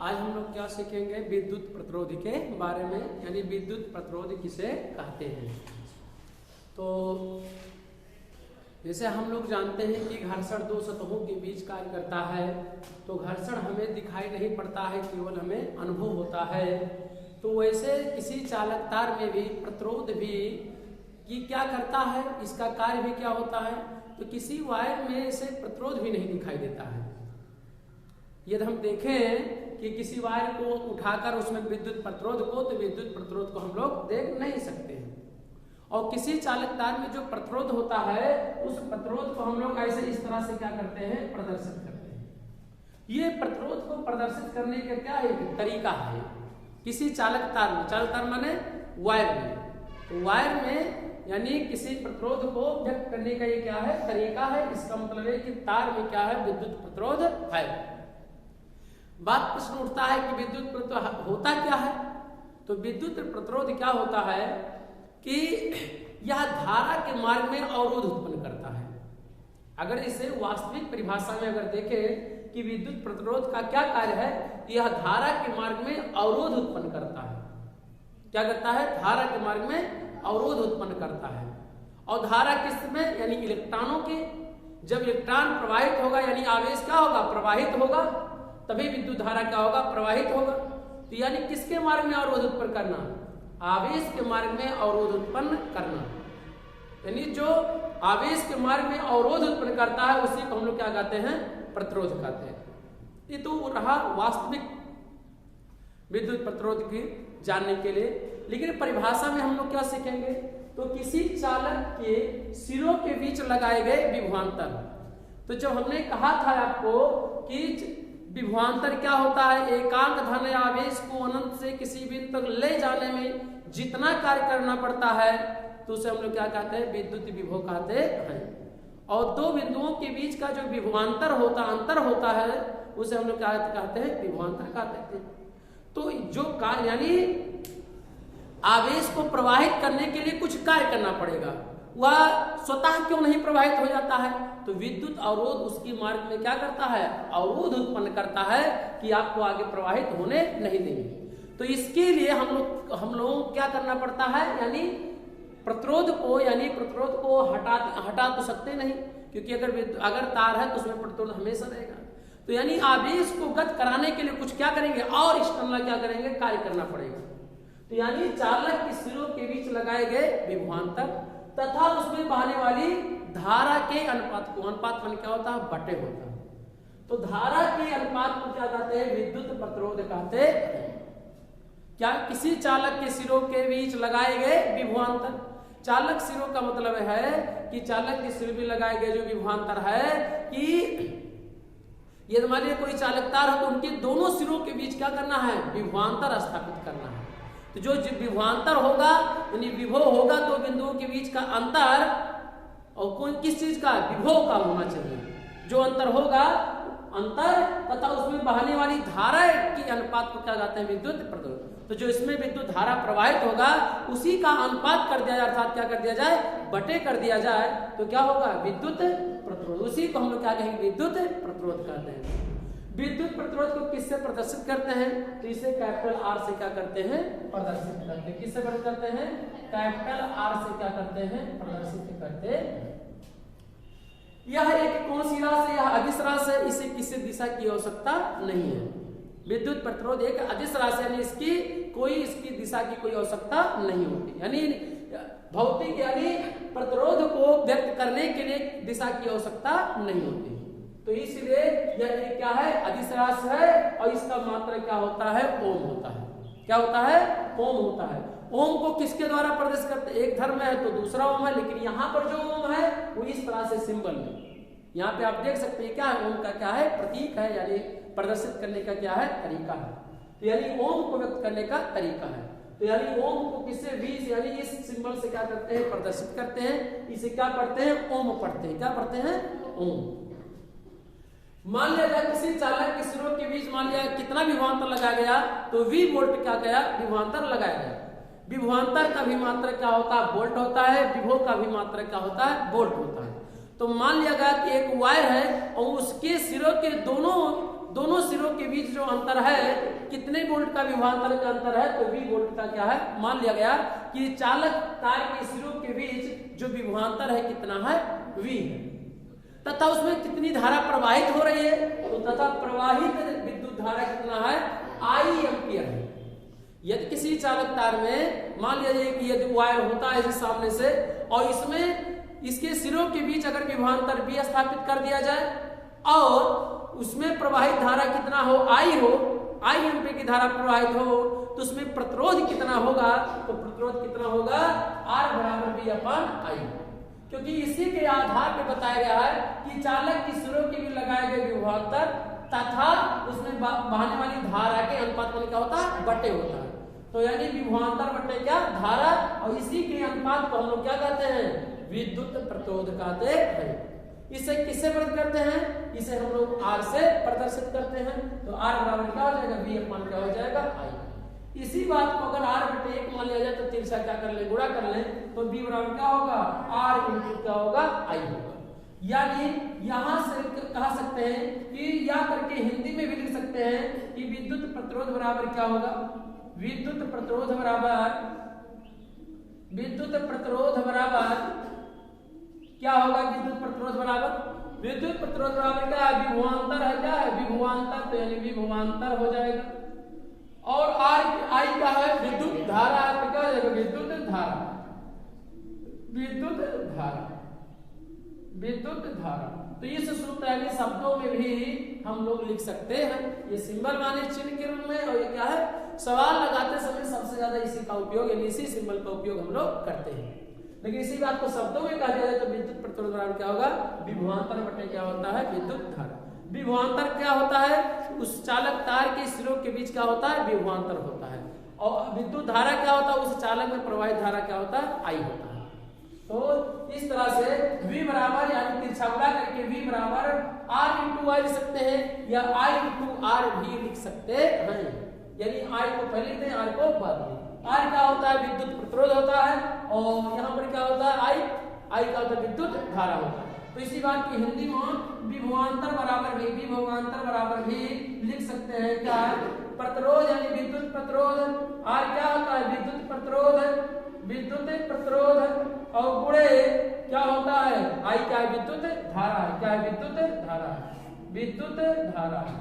आज हम लोग क्या सीखेंगे विद्युत प्रतिरोध के बारे में, यानी विद्युत प्रतिरोध किसे कहते हैं। तो जैसे हम लोग जानते हैं कि घर्षण दो सतहों के बीच कार्य करता है, तो घर्षण हमें दिखाई नहीं पड़ता है, केवल हमें अनुभव होता है। तो वैसे किसी चालक तार में भी प्रतिरोध भी ये क्या करता है, इसका कार्य भी क्या होता है। तो किसी वायर में से प्रतिरोध भी नहीं दिखाई देता है। यदि हम देखें कि किसी वायर को उठाकर उसमें विद्युत प्रतिरोध को, तो विद्युत प्रतिरोध को हम लोग देख नहीं सकते हैं। और किसी चालक तार में जो प्रतिरोध होता है, उस प्रतिरोध को हम लोग ऐसे इस तरह से क्या करते हैं, प्रदर्शित करते हैं। ये प्रतिरोध को प्रदर्शित करने का क्या है, तरीका है। किसी चालक तार में, चालक तार माने वायर में, तो वायर में यानी किसी प्रतिरोध को व्यक्त करने का ये क्या है, तरीका है। इसका मतलब है कि तार में क्या है, विद्युत प्रतिरोध है। बात प्रश्न उठता है कि विद्युत प्रतिरोध होता क्या है। तो विद्युत प्रतिरोध क्या होता है कि यह धारा के मार्ग में अवरोध उत्पन्न करता है। अगर इसे वास्तविक परिभाषा में अगर देखें कि विद्युत प्रतिरोध का क्या कार्य है, यह धारा के मार्ग में अवरोध उत्पन्न करता है। क्या करता है, धारा के मार्ग में अवरोध उत्पन्न करता है। और धारा किस में, यानी इलेक्ट्रॉनों के। जब इलेक्ट्रॉन प्रवाहित होगा यानी आवेश क्या होगा, प्रवाहित होगा, तभी विद्युत धारा क्या होगा, प्रवाहित होगा। तो यानी किसके मार्ग में अवरोध उत्पन्न करना, आवेश के मार्ग में अवरोध उत्पन्न करना। यानी जो आवेश के मार्ग में अवरोध उत्पन्न करता है उसी को हम लोग क्या कहते हैं, प्रतिरोध कहते हैं। ये तो रहा वास्तविक विद्युत प्रतिरोध की जानने के लिए। लेकिन परिभाषा में हम लोग क्या सीखेंगे, तो किसी चालक के सिरों के बीच लगाए गए विभवांतर। तो जब हमने कहा था आपको कि विभवांतर क्या होता है, एकांक धन आवेश को अनंत से किसी बिंदु तक ले जाने में जितना कार्य करना पड़ता है, तो उसे हम लोग क्या कहते हैं, विद्युत विभव कहते हैं। और दो बिंदुओं के बीच का जो विभवांतर होता, अंतर होता है, उसे हम लोग क्या कहते हैं, विभवांतर कहते हैं। तो जो कार्य यानी आवेश को प्रवाहित करने के लिए कुछ कार्य करना पड़ेगा, वह स्वतः क्यों नहीं प्रवाहित हो जाता है। तो विद्युत अवरोध उसकी मार्ग में क्या करता है, अवरोध उत्पन्न करता है कि आपको आगे प्रवाहित होने नहीं देंगे। तो इसके लिए हम लोगों को क्या करना पड़ता है, यानी प्रतिरोध को हटा तो सकते नहीं, क्योंकि अगर तार है तो उसमें प्रतिरोध हमेशा रहेगा। तो यानी आवेश को गत कराने के लिए कुछ क्या करेंगे, और एक्सटर्नल क्या करेंगे, कार्य करना पड़ेगा। तो यानी चालक के सिरों के बीच लगाए गए विभवांतर तथा उसमें बहने वाली धारा के अनुपात को, अनुपात मान क्या होता है, बटे होता है। तो धारा के अनुपात को क्या कहते हैं, विद्युत प्रतिरोध कहते हैं। क्या, किसी चालक के सिरों के बीच लगाए गए विभवांतर। चालक सिरों का मतलब है कि चालक के सिर में लगाए गए जो विभवांतर है, कि यदि मान लीजिए कोई चालक तार है तो उनके दोनों सिरों के बीच क्या करना है, विभवांतर स्थापित करना है। तो जो विभवांतर होगा यानी विभव होगा, दो बिंदुओं के बीच का अंतर, और कौन किस चीज का, विभव का होना चाहिए। जो अंतर होगा, अंतर तथा उसमें बहने वाली धारा की अनुपात को क्या कहते हैं, विद्युत प्रतिरोध। तो जो इसमें विद्युत धारा प्रवाहित होगा उसी का अनुपात कर दिया जाए, अर्थात क्या कर दिया जाए, बटे कर दिया जाए, तो क्या होगा, विद्युत प्रतिरोध। उसी को हम लोग क्या कहेंगे, विद्युत प्रतिरोध कहते हैं। विद्युत प्रतिरोध को किससे प्रदर्शित करते हैं, तो इसे कैपिटल आर से क्या करते हैं, प्रदर्शित करते हैं। किससे प्रदर्शित करते हैं, कैपिटल आर से क्या करते हैं, प्रदर्शित करते हैं। यह एक कौन सी राशि, यह अदिश राशि है, इसे किसी दिशा की आवश्यकता नहीं है। विद्युत प्रतिरोध एक अदिश राशि यानी इसकी दिशा की कोई आवश्यकता नहीं होती। यानी भौतिक यानी प्रतिरोध को व्यक्त करने के लिए दिशा की आवश्यकता नहीं होती। तो इसलिए यह क्या है, अदिश राशि है, और इसका मात्रा क्या होता है, ओम होता है। क्या होता है, ओम होता है। ओम को किसके द्वारा प्रदर्शित करते हैं, एक धर्म है तो दूसरा ओम है, लेकिन यहाँ पर जो ओम है वो इस तरह से सिंबल में, यहाँ पे आप देख सकते हैं क्या है, ओम का क्या है, प्रतीक है, यानी प्रदर्शित करने का क्या है, तरीका है। तो यानी ओम को व्यक्त करने का तरीका है। तो यानी ओम को किससे, बीज यानी इस सिंबल से क्या करते हैं, प्रदर्शित करते हैं। इसे क्या पढ़ते हैं, ओम पढ़ते हैं। क्या पढ़ते हैं, ओम। मान लिया जाए किसी चालक के सिरों के बीच मान लिया कितना विभवांतर लगाया गया, तो V वोल्ट क्या गया, विभवांतर लगाया गया। विभवांतर का भी मात्रा क्या होता है, वोल्ट होता है। विभव का भी मात्रा क्या होता है, वोल्ट होता है। तो मान लिया गया कि एक वायर है और उसके सिरों के दोनों दोनों सिरों के बीच जो अंतर है कितने वोल्ट का विभवांतर का अंतर है, तो V वोल्ट का क्या है मान लिया गया कि चालक तार के सिरों के बीच जो विभवांतर है कितना है V है, तथा उसमें कितनी धारा प्रवाहित हो रही है, तो तथा प्रवाहित विद्युत धारा कितना है I एम्पियर है। यदि किसी चालक तार में मान लिया जाए कि यदि वायर होता है इस सामने से और इसमें इसके सिरों के बीच अगर विभवांतर V स्थापित कर दिया जाए और उसमें प्रवाहित धारा कितना हो I हो, I एम्पियर की धारा प्रवाहित हो, तो उसमें प्रतिरोध कितना होगा, तो प्रतिरोध कितना होगा R बराबर V अपन I, क्योंकि इसी के आधार पर बताया गया है कि चालक की सिरों के भी लगाए गए विभवांतर तथा उसमें बहने वाली धारा के अनुपात में क्या होता है बटे होता है, तो यानी विभवांतर बटे क्या धारा, और इसी के अनुपात को हम लोग क्या कहते हैं विद्युत प्रतिरोध कहते हैं। इसे किससे प्रदर्शित करते हैं, इसे हम लोग R से प्रदर्शित करते हैं, तो R बराबर क्या हो जाएगा V अपमान क्या हो जाएगा I। इसी बात को अगर R बटे 1 मान लिया जाए तो 3 से क्या कर ले गुणा कर ले, तो V बराबर क्या होगा R इंटू क्या होगा I होगा। यानी यहां से कह सकते हैं कि या करके हिंदी में भी लिख सकते हैं कि विद्युत प्रतिरोध बराबर क्या होगा, विद्युत प्रतिरोध बराबर क्या होगा, विद्युत प्रतिरोध बराबर क्या है विभवांतर है, क्या है विभवांतर, तो यानी विभवांतर हो जाएगा, और I क्या है विद्युत धारा, तो क्या हो जाएगा विद्युत धारा। तो इस सूत्र यानी शब्दों में भी हम लोग लिख सकते हैं, ये सिंबल माने चिन्ह के रूप में, और ये क्या है सवाल लगाते समय सबसे ज्यादा इसी का उपयोग यानी इसी सिंबल का उपयोग हम लोग करते हैं। लेकिन इसी बात को शब्दों में कहा जाए तो विद्युत प्रतिरोध बराबर क्या होगा विभवांतर बटे क्या होता है विद्युत धारा। विभवांतर क्या होता है, उस चालक तार के सिरों के बीच क्या होता है विभवांतर होता है, और विद्युत धारा क्या होता है उस चालक में प्रवाहित धारा क्या होता है I होता है। तो इस तरह से V बराबर यानी तिरछा गुणा करके V बराबर R इंटू I लिख सकते हैं या I इंटू R भी लिख सकते हैं, यानी I को पहले लिखते हैं R को बाद में। R क्या होता है विद्युत प्रतिरोध होता है, और यहाँ पर क्या होता है I क्या होता है विद्युत धारा होता है। तो इसी बात की हिंदी में विभवांतर बराबर भी लिख सकते हैं क्या है प्रतिरोध यानी विद्युत प्रतिरोध। R क्या होता है विद्युत प्रतिरोध और गुणे क्या होता है I क्या है विद्युत धारा है, क्या है विद्युत धारा है।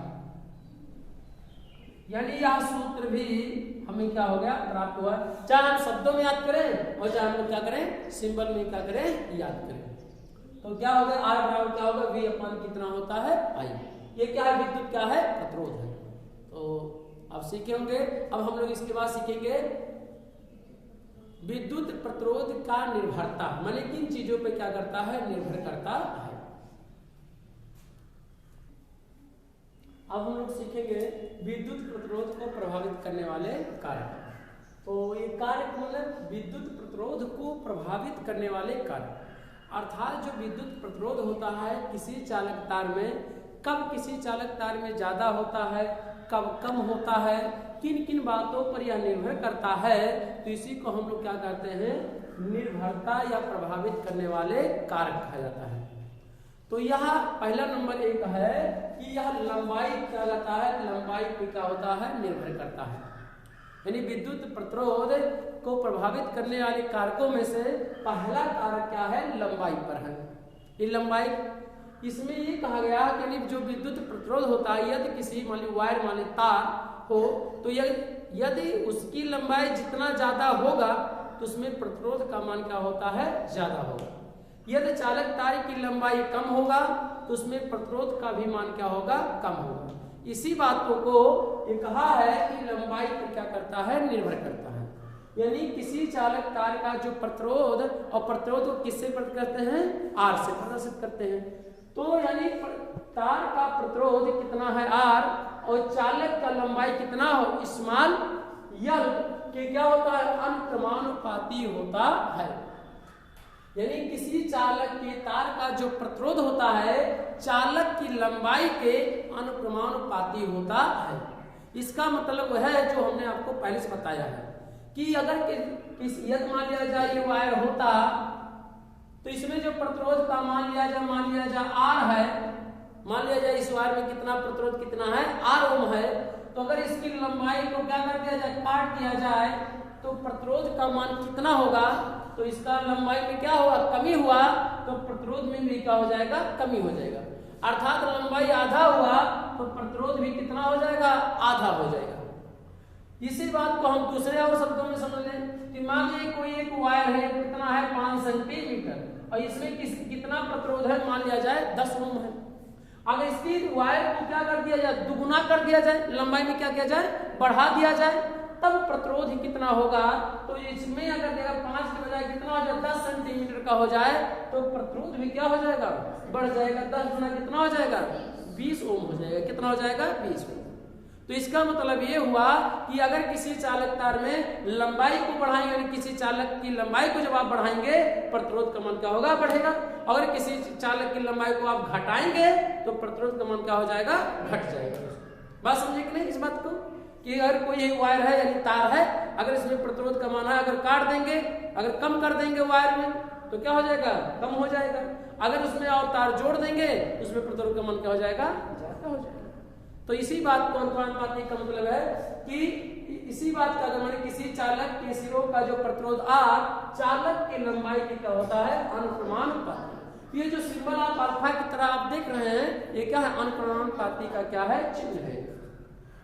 यानी यह सूत्र भी हमें क्या हो गया प्राप्त हुआ, चाहे हम शब्दों में याद करें और चाहे हम लोग क्या करें सिंबल में क्या करें याद करें। तो क्या हो गया R बराबर क्या होगा V अपमान कितना होता है I, ये क्या है विद्युत क्या है प्रतिरोध है। तो अब सीखे होंगे, अब हम लोग इसके बाद सीखेंगे विद्युत प्रतिरोध का निर्भरता, माने किन चीजों पे क्या करता है निर्भर करता है। अब हम लोग सीखेंगे विद्युत प्रतिरोध को प्रभावित करने वाले कारक। तो ये कारक मतलब विद्युत प्रतिरोध को प्रभावित करने वाले कारक, अर्थात जो विद्युत प्रतिरोध होता है किसी चालक तार में, कब किसी चालक तार में ज्यादा होता है कब कम होता है, किन किन बातों पर यह निर्भर करता है, तो इसी को हम लोग क्या कहते हैं निर्भरता या प्रभावित करने वाले कारक कहा जाता है। तो यह पहला नंबर एक है कि यह लंबाई क्या कहता है, लंबाई पे क्या होता है निर्भर करता है। यानी विद्युत प्रतिरोध को प्रभावित करने वाले कारकों में से पहला कारक क्या है लंबाई पर है। ये लंबाई इसमें ये कहा गया कि जो विद्युत प्रतिरोध होता है यदि किसी मान ली वायर मान ली तार हो, तो यदि उसकी लंबाई जितना ज्यादा होगा तो उसमें प्रतिरोध का मान क्या होता है ज्यादा होगा। यदि चालक तार की लंबाई कम होगा तो उसमें प्रतिरोध का भी मान क्या होगा कम होगा। इसी बातों को ये कहा है कि लंबाई पर क्या करता है निर्भर करता है। यानी किसी चालक तार का जो प्रतिरोध और प्रतिरोध को किससे प्रदर्शित करते हैं R से प्रदर्शित करते हैं। तो यानी तार का प्रतिरोध कितना है R और चालक का लंबाई कितना हो स्मॉल l के क्या होता है अनुक्रमानुपाती होता है। यानी किसी चालक के तार का जो प्रतिरोध होता है चालक की लंबाई के अनुक्रमानुपाती होता है। इसका मतलब वह है जो हमने आपको पहले से बताया है कि अगर यदि मान लिया जाए ये वायर होता तो इसमें जो प्रतिरोध का मान लिया जाए R है, मान लिया जाए इस वायर में कितना प्रतिरोध कितना है, R ओम है, तो अगर इसकी लंबाई को क्या कर दिया जाए, काट दिया जाए, तो प्रतिरोध का मान कितना होगा, तो इसका लंबाई में क्या हुआ, कमी हुआ, तो प्रतिरोध में भी क्या हो जाएगा, कमी हो जाएगा। अर्थात लंबाई आधा हुआ तो प्रतिरोध भी कितना हो जाएगा, आधा हो जाएगा। इसी बात को हम दूसरे और शब्दों में समझ लें कि मान लीजिए कोई एक वायर है, कितना है 5 सेंटीमीटर, और इसमें कितना प्रतिरोध है, मान लिया जाए 10 ओम है। अगर इसकी वायर को क्या कर दिया जाए, दुगुना कर दिया जाए, लंबाई में क्या किया जाए, बढ़ा दिया जाए, तब प्रतिरोध ही कितना होगा, तो इसमें अगर देखा 5 के बजाय कितना हो जाए 10 सेंटीमीटर का हो जाए, तो प्रतिरोध भी क्या हो जाएगा, बढ़ जाएगा। 10 गुना कितना हो जाएगा, 20 ओम हो जाएगा। कितना हो जाएगा, 20 ओम। तो इसका मतलब ये हुआ कि अगर किसी चालक तार में लंबाई को बढ़ाएंगे, यानी किसी चालक की लंबाई को जब आप बढ़ाएंगे, प्रतिरोध का मान क्या होगा, बढ़ेगा। अगर किसी चालक की लंबाई को आप घटाएंगे तो प्रतिरोध का मान क्या हो जाएगा, घट जाएगा। बात समझे कि नहीं इस बात को, कि अगर कोई वायर है यानी तार है, अगर इसमें प्रतिरोध का मान है, अगर काट देंगे, अगर कम कर देंगे वायर में, तो क्या हो जाएगा, कम हो जाएगा। अगर उसमें और तार जोड़ देंगे, उसमें प्रतिरोध का मान क्या हो जाएगा, ज्यादा हो जाएगा। तो इसी बात को अनुपानुपाती का मतलब है कि इसी बात का अगर मैंने किसी चालक के सिरों का जो प्रतिरोध R, चालक की लंबाई की क्या होता है, अनुक्रमानुपाती। ये जो सिंबल आप अल्फा की तरह आप देख रहे हैं, ये क्या है, अनुक्रमानुपाती का क्या है, चिन्ह है।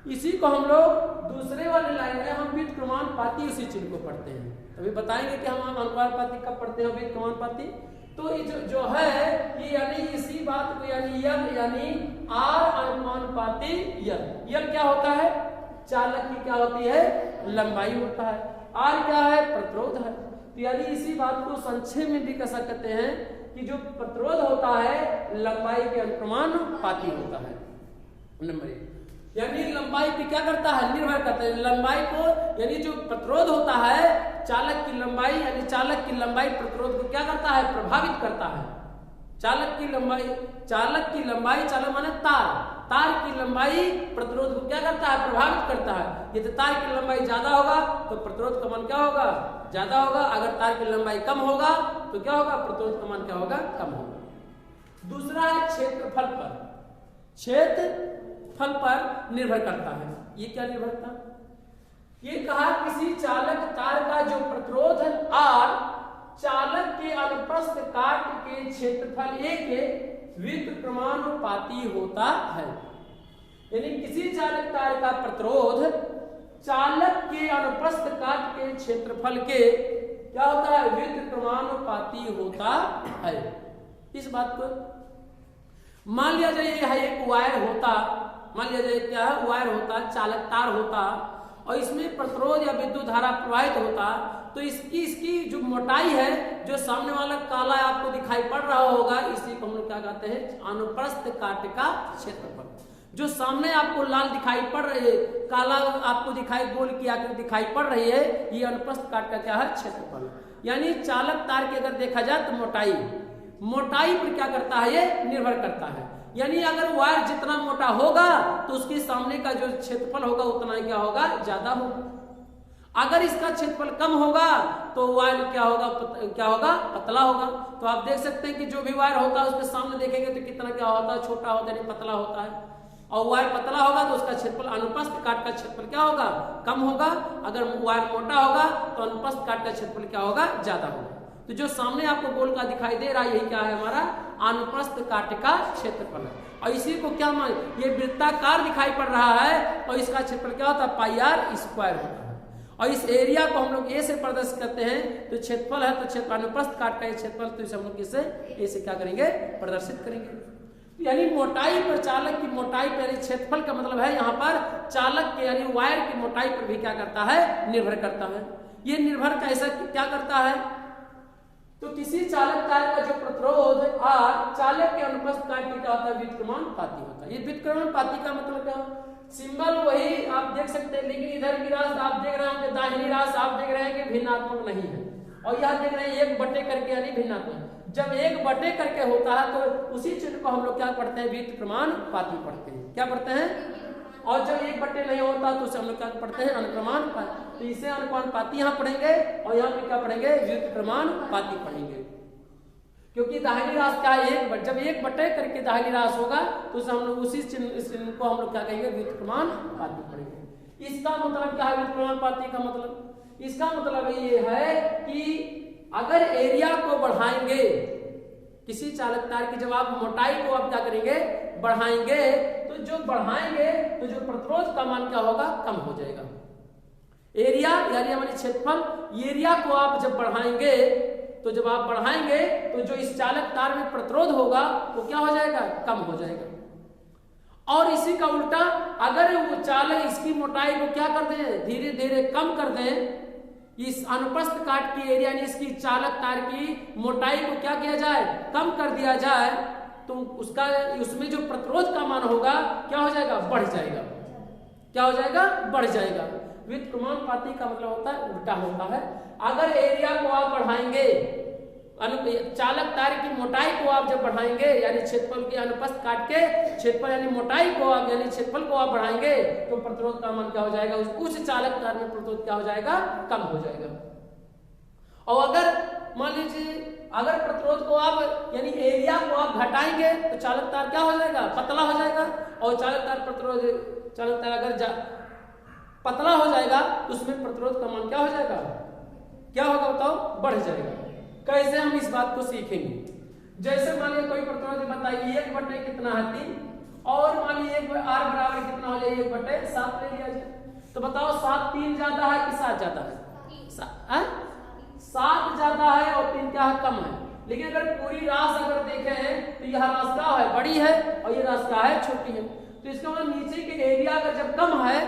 इसी को हम लोग दूसरे वाले लाइन में हम व्युत्क्रमानुपाती उसी चिन्ह को पढ़ते हैं। अभी बताएंगे कि हम अनुपानुपाती कब पढ़ते हैं, व्युत्क्रमानुपाती। तो जो है ये यानी इसी बात को यानी यल यानी R अनुपानुपाती यल क्या होता है, चालक की क्या होती है, लंबाई होता है। R क्या है, प्रतिरोध है। तो यानी इसी बात को संक्षेप में भी कह सकते हैं कि जो प्रतिरोध होता है लंबाई के अनुक्रमानुपाती होता है। नंबर 1 यानी लंबाई पे क्या करता है, निर्भर करता है। लंबाई को यानी जो प्रतिरोध होता है, चालक की लंबाई यानी चालक की लंबाई प्रतिरोध को क्या करता है, प्रभावित करता है। चालक की लंबाई चालक माने तार की लंबाई प्रतिरोध को क्या करता है, प्रभावित करता है। यदि तार की लंबाई ज्यादा होगा तो प्रतिरोध का मान क्या होगा, ज्यादा होगा। अगर तार की लंबाई कम होगा तो क्या होगा, प्रतिरोध का मान क्या होगा, कम होगा। दूसरा है क्षेत्रफल पर, क्षेत्रफल पर निर्भर करता है। ये क्या निर्भरता, ये कहा किसी चालक तार का जो प्रतिरोध R चालक के अनुप्रस्थ काट के क्षेत्रफल A के व्युत्क्रमानुपाती होता है। यानी किसी चालक तार का प्रतिरोध चालक के अनुप्रस्थ काट के क्षेत्रफल के क्या होता है, व्युत्क्रमानुपाती होता है। इस बात को मान लिया जाए यह एक वायर होता, मान लिया जाए क्या है, वायर होता, चालक तार होता, और इसमें प्रतिरोध या विद्युत धारा प्रवाहित होता, तो इसकी जो मोटाई है, जो सामने वाला काला आपको दिखाई पड़ रहा होगा, इसी को हम लोग क्या कहते हैं, अनुप्रस्थ काट का क्षेत्रफल। जो सामने आपको लाल दिखाई पड़ रही है, काला आपको दिखाई गोल की आकृति दिखाई पड़ रही है, ये अनुप्रस्थ काट का क्या है, क्षेत्रफल। यानी चालक तार की अगर देखा जाए तो मोटाई पर क्या करता है, ये निर्भर करता है। यानी अगर वायर जितना मोटा होगा तो उसके सामने का जो क्षेत्रफल होगा उतना ही क्या होगा, ज्यादा होगा। अगर इसका क्षेत्रफल कम होगा तो वायर क्या होगा, पतला होगा। तो आप देख सकते हैं कि जो भी वायर होता है उसके सामने देखेंगे तो कितना क्या होता है, छोटा होता है, पतला होता है। और वायर पतला होगा तो उसका क्षेत्रफल अनुप्रस्थ काट का क्षेत्रफल क्या होगा, कम होगा। अगर वायर मोटा होगा तो अनुप्रस्थ काट का क्षेत्रफल क्या होगा, ज्यादा होगा। तो जो सामने आपको गोल का दिखाई दे रहा है, यही क्या है, हमारा अनुप्रस्थ काट का क्षेत्रफल है। और इसी को क्या मान, ये वृत्ताकार दिखाई पड़ रहा है और इसका क्षेत्रफल क्या होता है, पाई आर स्क्वायर होता है। और इस एरिया को हम लोग ए से प्रदर्शित करते हैं, तो क्षेत्रफल है तो क्षेत्र अनुप्रस्थ काट का क्षेत्रफल, तो इसे हम लोग किसे ए से क्या करेंगे, प्रदर्शित करेंगे। यानी मोटाई पर, चालक की मोटाई पर, क्षेत्रफल का मतलब है यहाँ पर चालक के यानी वायर की मोटाई पर भी क्या करता है, निर्भर करता है। ये निर्भर कैसा क्या करता है, तो किसी चालक तार का जो प्रतिरोध R चालक के अनुप्रस्थ काट के क्या होता है, व्युत्क्रमानुपाती होता है। ये व्युत्क्रमानुपाती का मतलब क्या, सिंबल वही आप देख सकते हैं, लेकिन इधर की राशि आप देख रहे हैं, दाहिनी राशि आप देख रहे हैं कि भिन्नात्मक नहीं है, और यहाँ देख रहे हैं 1 बटे करके यानी भिन्नात्मक। जब 1 बटे करके होता है तो उसी चिन्ह को हम लोग क्या पढ़ते हैं, व्युत्क्रमानुपाती पढ़ते हैं। क्या पढ़ते हैं, और जब 1 बटे नहीं होता तो उसे हम लोग क्या पढ़ते हैं, अनुक्रमानुपाती। तो इसे अनुक्रमानुपाती यहाँ पढ़ेंगे और यहाँ पे क्या पढ़ेंगे, व्युत्क्रमानुपाती पढ़ेंगे। क्योंकि दाहिनी रास क्या है, जब 1 करके दाहिनी रास होगा तो हम लोग उसी चिन्ह को हम लोग क्या कहेंगे, व्युत्क्रमानुपाती पढ़ेंगे। इसका मतलब क्या है व्युत्क्रमानुपाती का मतलब? इसका मतलब ये है कि अगर एरिया को बढ़ाएंगे, किसी चालक तार की जब आप मोटाई को आप क्या करेंगे, बढ़ाएंगे, तो जो बढ़ाएंगे तो जो प्रतिरोध का मान क्या होगा, कम हो जाएगा। एरिया यानी क्षेत्रफल, एरिया को आप जब बढ़ाएंगे, तो जब आप बढ़ाएंगे तो जो इस चालक तार में प्रतिरोध होगा वो क्या हो जाएगा, कम हो जाएगा। और इसी का उल्टा अगर वो चालक इसकी मोटाई को क्या कर दें, धीरे धीरे कम कर दें, इस अनुप्रस्थ काट की एरिया यानी इसकी चालक तार की मोटाई को क्या किया जाए, कम कर दिया जाए, तो उसका उसमें जो प्रतिरोध का मान होगा क्या हो जाएगा, बढ़ जाएगा। क्या हो जाएगा, बढ़ जाएगा। व्युत्क्रमानुपाती का मतलब होता है उल्टा होता है। अगर एरिया को आप बढ़ाएंगे, चालक तार की मोटाई को आप जब बढ़ाएंगे, यानी क्षेत्रफल के अनुप्रस्थ काट के क्षेत्रफल यानी मोटाई को आप यानी क्षेत्रफल को आप बढ़ाएंगे, तो प्रतिरोध का मान क्या हो जाएगा, उस चालक तार में प्रतिरोध क्या हो जाएगा, कम हो जाएगा। और अगर मान लीजिए अगर प्रतिरोध को आप यानी एरिया को आप घटाएंगे तो चालक तार क्या हो जाएगा, पतला हो जाएगा। और चालक तार प्रतिरोध चालक तार अगर पतला हो जाएगा तो उसमें प्रतिरोध का मान क्या हो जाएगा, क्या होगा बताओ, बढ़ जाएगा। कैसे हम इस बात को सीखेंगे? जैसे मान लीजिए कोई प्रतिरोध बताइए 1 कितना है 3, और मान लीजिए R बराबर कितना हो जाए 1/7 ले लिया जाए, तो बताओ 7 3 ज्यादा है कि 7 ज्यादा है? 7 ज्यादा है और 3 क्या है, कम है। लेकिन अगर पूरी रास अगर देखें तो यह रास क्या है, बड़ी है, और ये रास क्या है, छोटी है। तो इसका मतलब नीचे के एरिया अगर जब कम है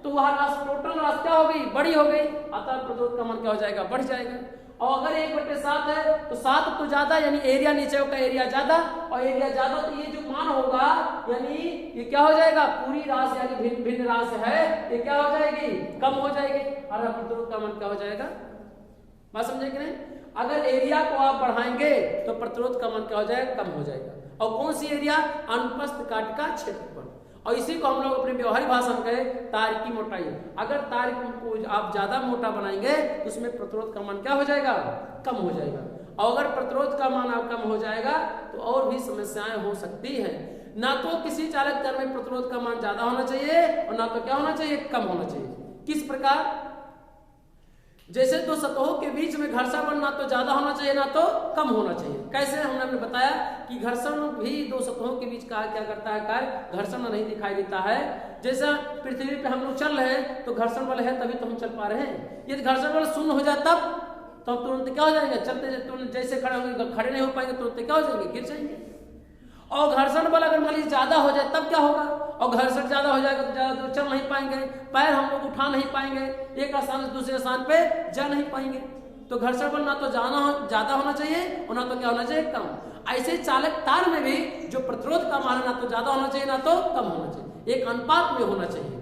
तो वह रास टोटल रास क्या हो गई, बड़ी हो गई, अतः प्रतिरोध का मान क्या हो जाएगा, बढ़ जाएगा। और अगर 1/7 है तो 7 तो ज्यादा यानी एरिया नीचे का एरिया ज्यादा, और एरिया ज्यादा तो ये जो मान होगा यानी ये क्या हो जाएगा, पूरी रास यानी भिन्न भिन्न रास है, ये क्या हो जाएगी, कम हो जाएगी, और प्रतिरोध का मान क्या हो जाएगा। बात समझे कि नहीं? अगर एरिया को आप बढ़ाएंगे तो प्रतिरोध का मान क्या हो जाएगा, कम हो जाएगा। और कौन सी एरिया, अनुप्रस्थ काट का क्षेत्रफल। और इसी को हम लोग अपने व्यवहारिक भाषा में कहे तार की मोटाई। अगर तार को आप ज्यादा मोटा बनाएंगे तो उसमें प्रतिरोध का मान क्या हो जाएगा, कम हो जाएगा। और अगर प्रतिरोध का मान आप कम हो जाएगा तो और भी समस्याएं हो सकती हैं। ना तो किसी चालक तार में प्रतिरोध का मान ज्यादा होना चाहिए और ना तो क्या होना चाहिए, कम होना चाहिए। किस प्रकार? जैसे दो सतहों के बीच में घर्षण बल ना तो ज्यादा होना चाहिए ना तो कम होना चाहिए। कैसे? हमने बताया कि घर्षण भी दो सतहों के बीच का क्या करता है, कार्य घर्षण नहीं दिखाई देता है। जैसा पृथ्वी पे हम लोग चल रहे हैं तो घर्षण बल है तभी तो हम चल पा रहे हैं। यदि घर्षण बल शून्य हो जाए तब तो हम तुरंत क्या हो जाएंगे, चलते जैसे खड़े होंगे, खड़े नहीं हो पाएंगे, तुरंत क्या हो जाएंगे, गिर जाएंगे। और घर्षण बल अगर मान लीजिए ज्यादा हो जाए तब क्या होगा, और घर्षण ज्यादा हो जाएगा तो ज्यादा दूर चल नहीं पाएंगे, पैर हम लोग उठा नहीं पाएंगे, एक स्थान से दूसरे स्थान पे जा नहीं पाएंगे। तो घर्षण बल ना तो ज्यादा होना चाहिए और ना तो क्या होना चाहिए, कम। ऐसे चालक तार में भी जो प्रतिरोध का मान ना तो ज्यादा होना चाहिए ना तो कम होना चाहिए, एक अनुपात में होना चाहिए,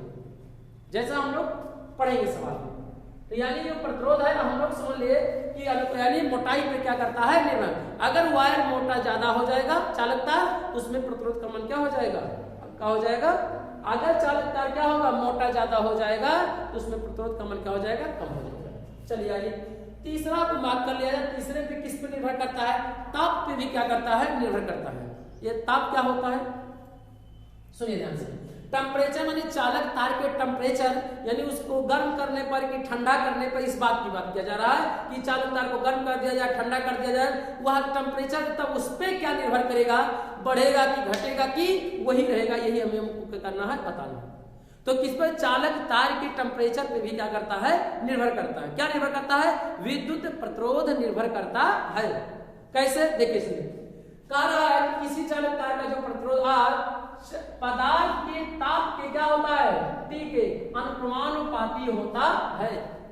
जैसा हम लोग पढ़ेंगे सवाल में। तो यानी जो प्रतिरोध है हम लोग समझ लिए कि यानी मोटाई पे क्या करता है, निर्भर। अगर वायर मोटा ज्यादा हो जाएगा चालक तार तो उसमें प्रतिरोध का मान क्या हो जाएगा, क्या हो जाएगा। अगर चालक तार क्या होगा, मोटा ज्यादा हो जाएगा तो उसमें प्रतिरोध का मान क्या हो जाएगा, कम हो जाएगा। चलिए आइए तीसरा को मार्क कर लिया जाए। तीसरे पे किस पे निर्भर करता है, ताप पे भी क्या करता है, निर्भर करता है। ये ताप क्या होता है, सुनिए ध्यान से। टेम्परेचर यानी चालक तार के टेम्परेचर यानी उसको गर्म करने पर कि ठंडा करने पर, इस बात की बात किया जा रहा है कि चालक तार को गर्म कर दिया जाए, ठंडा कर दिया जाए, वह टेम्परेचर तब उस पर क्या निर्भर करेगा, बढ़ेगा कि घटेगा कि वही रहेगा, यही हमें हमको करना है, बताना है। तो किस पर, चालक तार के टेम्परेचर पे भी क्या करता है, निर्भर करता है। क्या निर्भर करता है, विद्युत प्रतिरोध निर्भर करता है। कैसे, देखिए कह रहा है किसी चालक तार का जो प्रतिरोध पदार्थ के ताप के क्या होता है, T के अनुक्रमानुपाती होता है।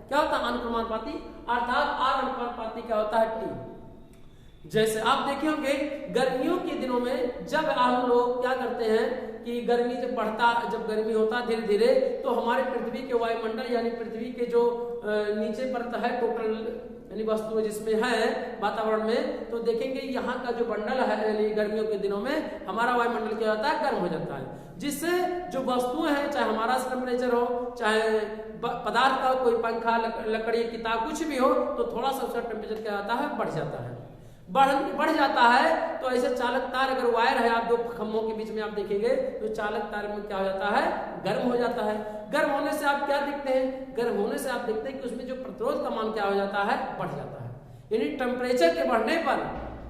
क्या होता है, अनुक्रमानुपाती, अर्थात R अनुपाती क्या होता है, T। जैसे आप देखे होंगे गर्मियों के दिनों में जब हम लोग क्या करते हैं कि गर्मी जब बढ़ता, जब गर्मी होता धीरे धीरे, तो हमारे पृथ्वी के वायुमंडल यानी पृथ्वी के जो नीचे परत है टोटल यानी वस्तुएं जिसमें है वातावरण में, तो देखेंगे यहाँ का जो मंडल है यानी गर्मियों के दिनों में हमारा वायुमंडल क्या होता है, गर्म हो जाता है, जिससे जो वस्तुएं हैं, चाहे हमारा टेम्परेचर हो, चाहे पदार्थ का कोई पंखा, लकड़ी, किताब कुछ भी हो, तो थोड़ा सा उसका टेम्परेचर क्या होता है, बढ़ जाता है। बढ़ जाता है तो ऐसे चालक तार अगर वायर है आप दो खंभों के बीच में आप देखेंगे तो चालक तार में क्या हो जाता है, गर्म हो जाता है। गर्म होने से आप क्या देखते हैं, गर्म होने से आप देखते हैं कि उसमें जो प्रतिरोध का मान क्या हो जाता है, बढ़ जाता है। यानी टेम्परेचर के बढ़ने पर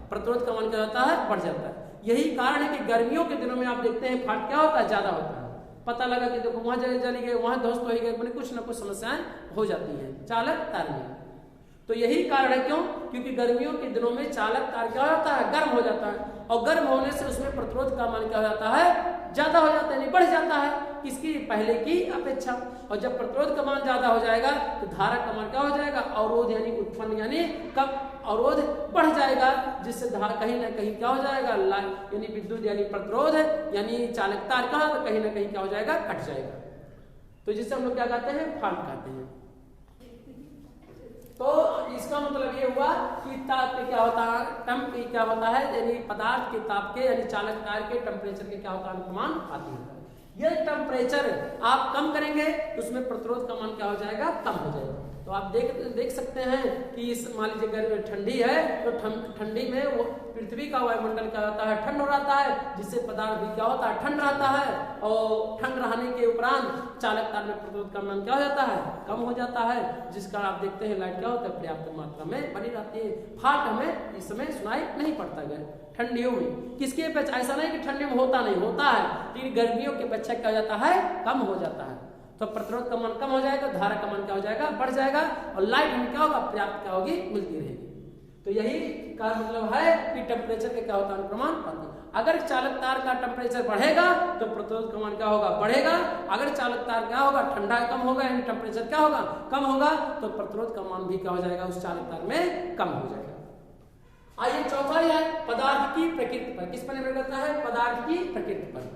प्रतिरोध का मान क्या होता है, बढ़ जाता है। यही कारण है कि गर्मियों के दिनों में आप देखते हैं फट क्या होता है, ज्यादा होता है। पता लगा कि देखो वहां जली गए, वहां ध्वस्त हो गए, कुछ ना कुछ समस्याएं हो जाती हैं चालक तार में। तो यही कारण है, क्यों, क्योंकि गर्मियों के दिनों में चालक तार क्या हो जाता है, गर्म हो जाता है, और गर्म होने से उसमें प्रतिरोध का मान क्या हो जाता है, ज्यादा हो जाता है, नहीं बढ़ जाता है, किसकी, पहले की अपेक्षा। और जब प्रतिरोध का मान ज्यादा हो जाएगा तो धारा का मान क्या हो जाएगा, अवरोध यानी उत्पन्न यानी कब अवरोध बढ़ जाएगा, जिससे धारा कहीं ना कहीं क्या हो जाएगा, यानी विद्युत यानी प्रतिरोध यानी चालक तार का कहीं ना कहीं क्या हो जाएगा, कट जाएगा। तो जिससे हम लोग क्या कहते हैं, फॉल्ट कहते हैं। तो इसका मतलब ये हुआ कि ताप के क्या होता है, टेम्प क्या होता है, यानी पदार्थ के ताप के यानी चालक तार के टेम्परेचर के क्या होता है, अनुमान आती है। ये टेम्परेचर आप कम करेंगे तो उसमें प्रतिरोध का मान क्या हो जाएगा, कम हो जाएगा। तो आप देख सकते हैं कि इस मान लीजिए अगर ठंडी है तो ठंडी में वो पृथ्वी का वायुमंडल क्या होता है, ठंड हो रहता है, जिससे पदार्थ भी क्या होता है, ठंड रहता है, और ठंड रहने के उपरांत चालक तार में प्रतिरोध का मान क्या हो जाता है, कम हो जाता है, जिस कारण आप देखते हैं लाइट क्या होता है, पर्याप्त मात्रा में बनी रहती है। फाल्ट हमें इस समय सुनाई नहीं पड़ता है ठंडियों में। किसकी अपेक्षा, ऐसा नहीं कि ठंडी में होता नहीं, होता है, लेकिन गर्मियों की अपेक्षा क्या हो जाता है, कम हो जाता है। तो प्रतिरोध का मान कम हो जाएगा, धारा का मान क्या हो जाएगा, बढ़ जाएगा, और लाइट हमें क्या होगा, पर्याप्त क्या होगी, मिलती रहेगी। तो यही का मतलब है कि टेम्परेचर के क्या होता है, अनुप्रमान पाती है। अगर चालक तार का टेम्परेचर बढ़ेगा तो प्रतिरोध का मान क्या होगा, बढ़ेगा। अगर चालक तार क्या होगा, ठंडा कम होगा, यानी टेम्परेचर क्या होगा, कम होगा, तो प्रतिरोध का मान भी क्या हो जाएगा, उस चालक तार में कम हो जाएगा। आइए चौथा है पदार्थ की प्रकृति पर। किस पर निर्भर करता है, पदार्थ की प्रकृति पर।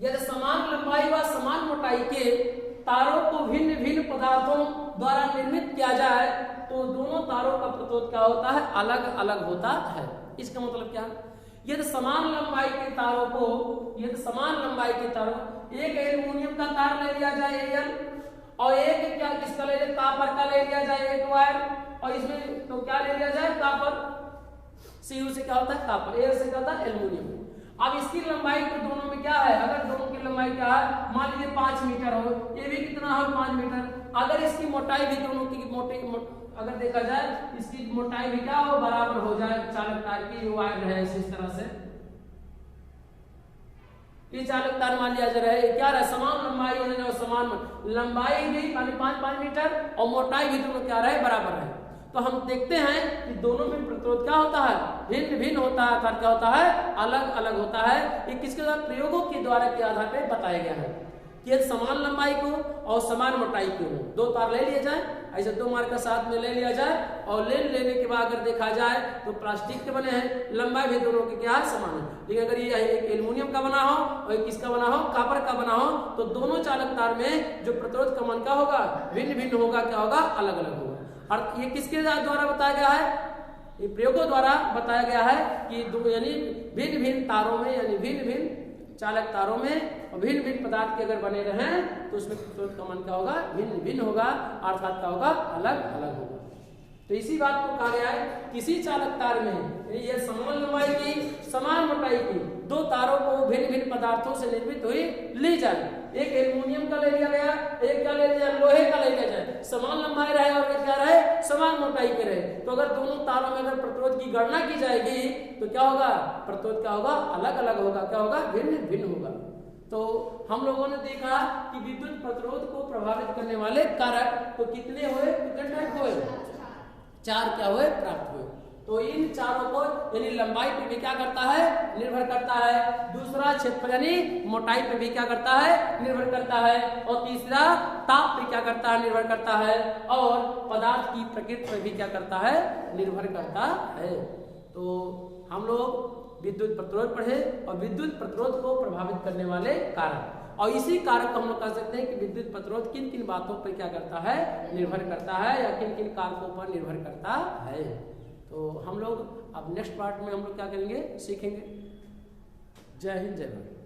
यदि समान लंबाई व समान मोटाई के तारों को भिन्न भिन्न पदार्थों द्वारा निर्मित किया जाए तो दोनों तारों का प्रतिरोध क्या होता है, अलग अलग होता है। इसका मतलब क्या है, यदि समान लंबाई के तारों को, यदि समान लंबाई के तारों, एक एल्युमिनियम का तार ले लिया जाए एल, और एक क्या किसका ले लिया, कॉपर का ले लिया जाए एक वायर, और इसमें तो क्या ले लिया जाए, कॉपर। सीयू से क्या होता है, कॉपर, एल से क्या होता है, एल्युमिनियम। अब इसकी लंबाई तो दोनों में क्या है, अगर दोनों की लंबाई क्या है, मान लीजिए 5 मीटर हो, ये भी कितना हो, 5 मीटर। अगर इसकी मोटाई भी दोनों की अगर देखा जाए इसकी मोटाई भी क्या हो, बराबर हो जाए, चालक तार की वायर है इस तरह से, ये चालक तार मान लिया जा रहा है, क्या रहा, समान लंबाई है, समान लंबाई भी 5 मीटर और मोटाई भी दोनों क्या रहे, बराबर है। तो हम देखते हैं कि दोनों में प्रतिरोध क्या होता है, भिन्न भिन्न होता है, अर्थात क्या होता है, अलग अलग होता है। ये किसके द्वारा, प्रयोगों के द्वारा के आधार पर बताया गया है कि यदि समान लंबाई को और समान मोटाई को दो तार ले लिए जाए, ऐसे दो मार्कर साथ में ले लिया जाए, और लेने के बाद अगर देखा जाए तो प्लास्टिक के बने हैं, लंबाई भी दोनों की क्या है, समान है। लेकिन अगर ये एक एल्युमिनियम का बना हो और एक किसका बना हो, कॉपर का बना हो, तो दोनों चालक तार में जो प्रतिरोध का मान क्या होगा, भिन्न भिन्न होगा, क्या होगा, अलग अलग होगा। और ये किसके द्वारा बताया गया है, ये प्रयोगों द्वारा बताया गया है कि यानी भिन्न भिन्न तारों में, यानी भिन्न भिन्न चालक तारों में और भिन्न भिन्न पदार्थ के अगर बने रहें तो उसमें प्रतिरोध का मान क्या होगा, भिन्न भिन्न होगा, अर्थात क्या होगा, अलग अलग होगा। तो इसी बात को कहा गया है, किसी चालक तार में ये समान लंबाई की समान मोटाई की दो तारों को भिन्न भिन्न पदार्थों से निर्मित हुई ली जाए, एक एल्युमिनियम का ले लिया गया, एक क्या ले लिया, लोहे का ले लिया जाए, समान लंबाई रहे और क्या रहे, समान मोटाई के रहे, तो अगर दोनों तारों में अगर प्रतिरोध की गणना की जाएगी तो क्या होगा, प्रतिरोध क्या होगा, अलग अलग होगा, क्या होगा, भिन्न भिन्न होगा। तो हम लोगों ने देखा कि विद्युत प्रतिरोध को प्रभावित करने वाले कारक तो कितने हुए, कितने टाइप हुए, 4 क्या हुए, प्राप्त हुए। तो इन चारों को यानी लंबाई पे भी क्या करता है, निर्भर करता है, दूसरा क्षेत्र यानी मोटाई पे भी क्या करता है, निर्भर करता है, और तीसरा ताप पे क्या करता है, निर्भर करता है, और पदार्थ की प्रकृति पे भी क्या करता है, निर्भर करता है। तो हम लोग विद्युत प्रतिरोध पढ़े और विद्युत प्रतिरोध को प्रभावित करने वाले कारक, और इसी कारक को हम लोग कह सकते हैं कि विद्युत प्रतिरोध किन किन बातों पर क्या करता है, निर्भर करता है, या किन किन कारकों पर निर्भर करता है। तो हम लोग अब नेक्स्ट पार्ट में हम लोग क्या करेंगे, सीखेंगे। जय हिंद, जय भारत।